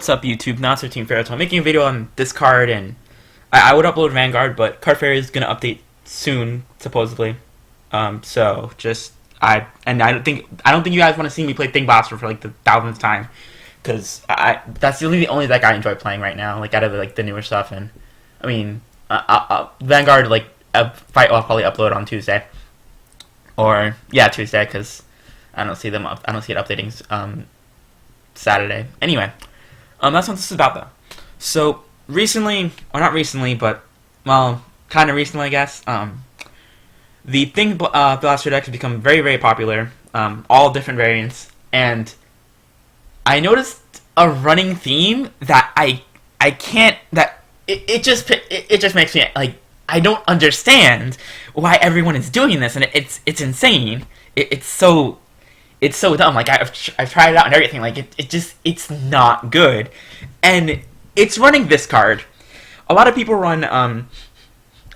What's up, YouTube? Not Team Ferret. So I'm making a video on this card, and I would upload Vanguard, but Card Fairy is gonna update soon, supposedly. So just I don't think you guys want to see me play Thing Blaster for like the thousandth time, because that's the only deck I enjoy playing right now, like out of like the newer stuff. And I mean, Vanguard, like a fight I'll probably upload on Tuesday, or yeah, Tuesday, because I don't see it updating Saturday. Anyway. That's what this is about, though. So, recently, or not recently, but, well, kind of recently, I guess, the Thing Blaster deck has become very, very popular, all different variants, and I noticed a running theme that I can't, that, it just makes me, like, I don't understand why everyone is doing this, and it's insane. It's so dumb. Like, I've tried it out and everything. Like, it's not good. And it's running this card. A lot of people run,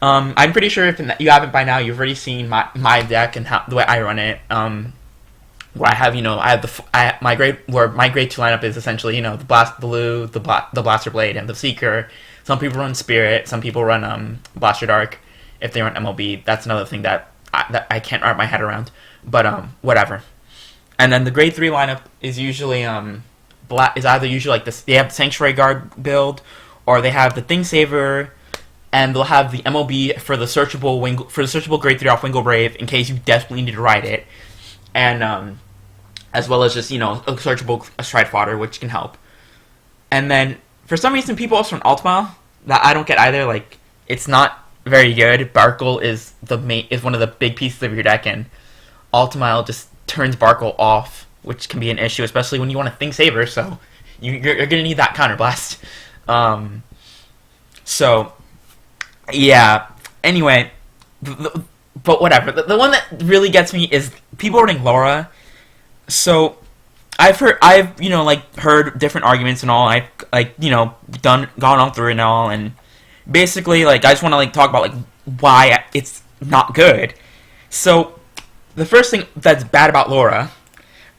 I'm pretty sure if you haven't by now, you've already seen my deck and the way I run it. Where I have, my grade 2 lineup is essentially, the Blue, the Blaster Blade, and the Seeker. Some people run Spirit. Some people run, Blaster Dark. If they run MLB, that's another thing that I can't wrap my head around. But, whatever. And then the grade 3 lineup is usually either usually like this. They have the Sanctuary Guard build, or they have the Thing Saver, and they'll have the MOB for the searchable grade 3 off Wingle Brave in case you desperately need to ride it, and as well as just a searchable Stride Fodder, which can help. And then for some reason people also run Ultima that I don't get either. Like, it's not very good. Barkle is one of the big pieces of your deck, and Ultima just turns Barkle off, which can be an issue, especially when you want a Thing Saver, so you're going to need that Counterblast. So, yeah. Anyway, but whatever. The one that really gets me is people running Laura. So, I've heard different arguments and all. I've, gone on through it and all, and basically, I just want to, talk about, why it's not good. So, the first thing that's bad about Laura,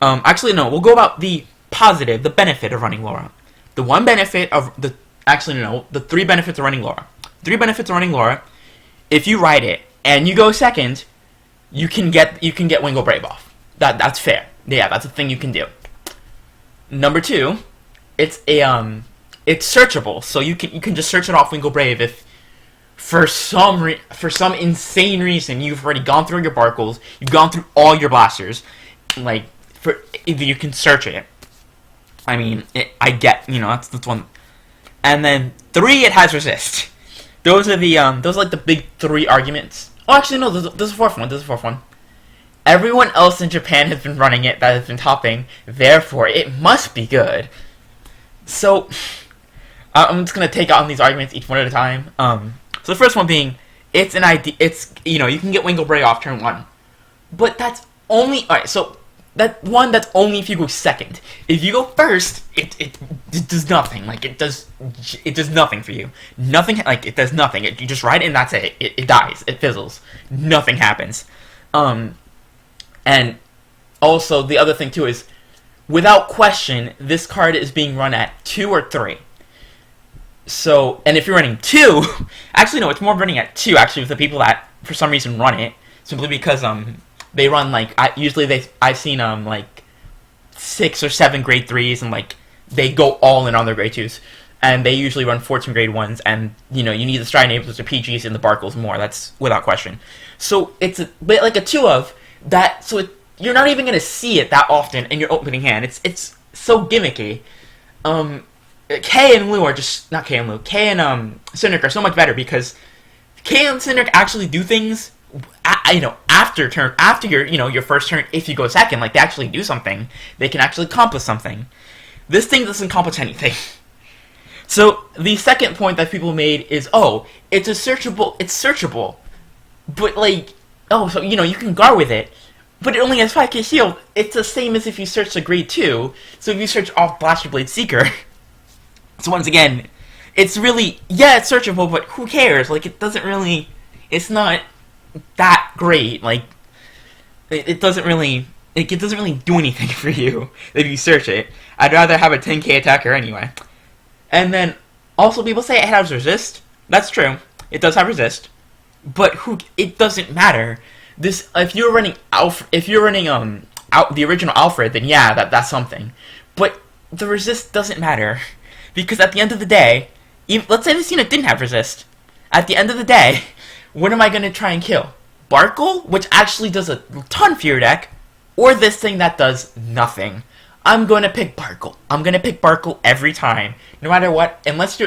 actually no, we'll go about the positive, the benefit of running Laura. The one benefit of the three benefits of running Laura. Three benefits of running Laura: if you ride it and you go second, you can get Wingle Brave off. That's fair. Yeah, that's a thing you can do. Number two, it's searchable, so you can just search it off Wingle Brave if for some insane reason you've already gone through your Barkles, you've gone through all your blasters, you can search it. I mean, I get, that's one. And then three, it has resist. Those are the big three arguments. Oh, actually no, there's a fourth one. Everyone else in Japan has been running it, that has been topping, therefore it must be good. So I'm just gonna take on these arguments each one at a time. So the first one being, it's an idea. It's you can get Wingle Brave off turn 1, but that's only alright. So that's only if you go second. If you go first, it does nothing. It does nothing for you. Nothing. It does nothing. You just ride it and that's it. It dies. It fizzles. Nothing happens. And also the other thing too is, without question, this card is being run at 2 or 3. So, and if you're running 2, actually no, it's more running at 2, actually, with the people that, for some reason, run it, simply because, they run, I've seen, 6 or 7 grade 3s, and, they go all in on their grade 2s, and they usually run 14 grade 1s, and, you need the Stride Enablers, the PGs, and the Barkles more, that's without question. So, it's a bit like a 2 of that, so you're not even going to see it that often in your opening hand. It's so gimmicky. Kay and Lou are just not Kay and Lou. Kay and Cindric are so much better because Kay and Cindric actually do things. After your first turn. If you go second, they actually do something. They can actually accomplish something. This thing doesn't accomplish anything. So the second point that people made is, it's searchable. It's searchable, but so you can guard with it. But it only has 5k shield. It's the same as if you search the grade 2. So if you search off Blaster Blade Seeker. So once again, it's really, it's searchable, but who cares? It doesn't really, it's not that great. It doesn't really do anything for you if you search it. I'd rather have a 10k attacker anyway. And then also people say it has resist. That's true. It does have resist, but it doesn't matter. This if you're running out the original Alfred, then yeah, that's something. But the resist doesn't matter because at the end of the day, let's say this unit didn't have resist. At the end of the day, what am I going to try and kill? Barkle, which actually does a ton for your deck, or this thing that does nothing? I'm going to pick Barkle. I'm going to pick Barkle every time, no matter what. Unless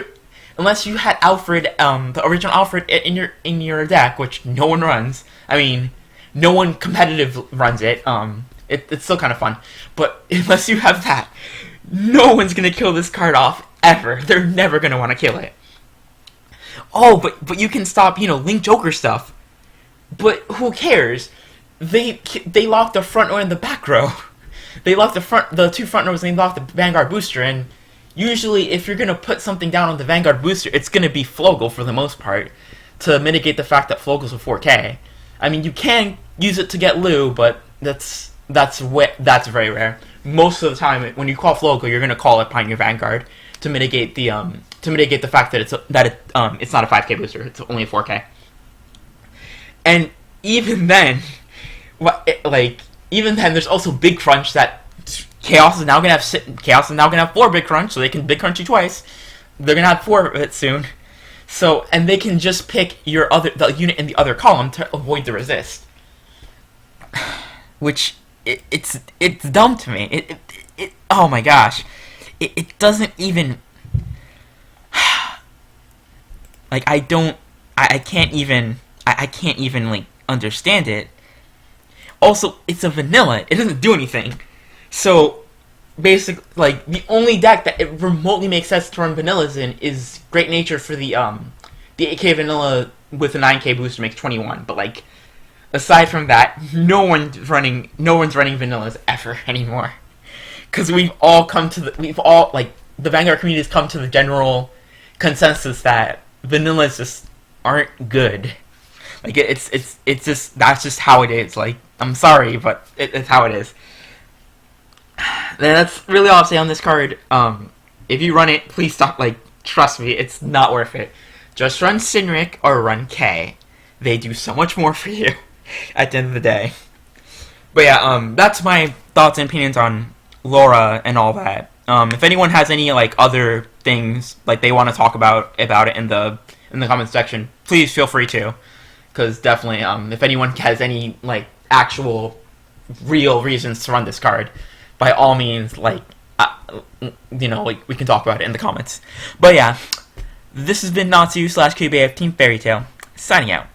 you had Alfred, the original Alfred in your deck, which no one runs. I mean, no one competitive runs it. It's still kind of fun, but unless you have that, no one's going to kill this card off ever. They're never going to want to kill it. Oh, but you can stop, Link Joker stuff. But who cares? They lock the front row and the back row. They lock the two front rows, and they lock the Vanguard booster. And usually, if you're gonna put something down on the Vanguard booster, it's gonna be Flogel for the most part, to mitigate the fact that Flogel's a 4K. I mean, you can use it to get Lou, but that's very rare. Most of the time, when you call Flogel, you're gonna call it upon your Vanguard to mitigate the fact that it's not a 5K booster. It's only a 4K. And even then, there's also Big Crunch that Chaos is now gonna have 4 Big Crunch, so they can Big Crunch you twice. They're gonna have 4 of it soon. So, and they can just pick the unit in the other column to avoid the resist. Which it's dumb to me. It oh my gosh, it doesn't even I can't even understand it. Also, it's a vanilla. It doesn't do anything. So, basically, the only deck that it remotely makes sense to run vanillas in is Great Nature for the 8K vanilla with a 9K booster makes 21. But, aside from that, no one's running vanillas ever anymore. Because the Vanguard community has come to the general consensus that vanillas just aren't good. It's just, that's just how it is. I'm sorry, but it's how it is. That's really all I'll say on this card. If you run it, please stop, trust me, it's not worth it. Just run Cynric or run K. They do so much more for you at the end of the day. But yeah, that's my thoughts and opinions on Laura and all that. If anyone has any, other things, they want to talk about it in the comments section, please feel free to. Because definitely, if anyone has any, actual, real reasons to run this card, by all means, we can talk about it in the comments. But yeah, this has been Natsu /QBA of Team Fairy Tail, signing out.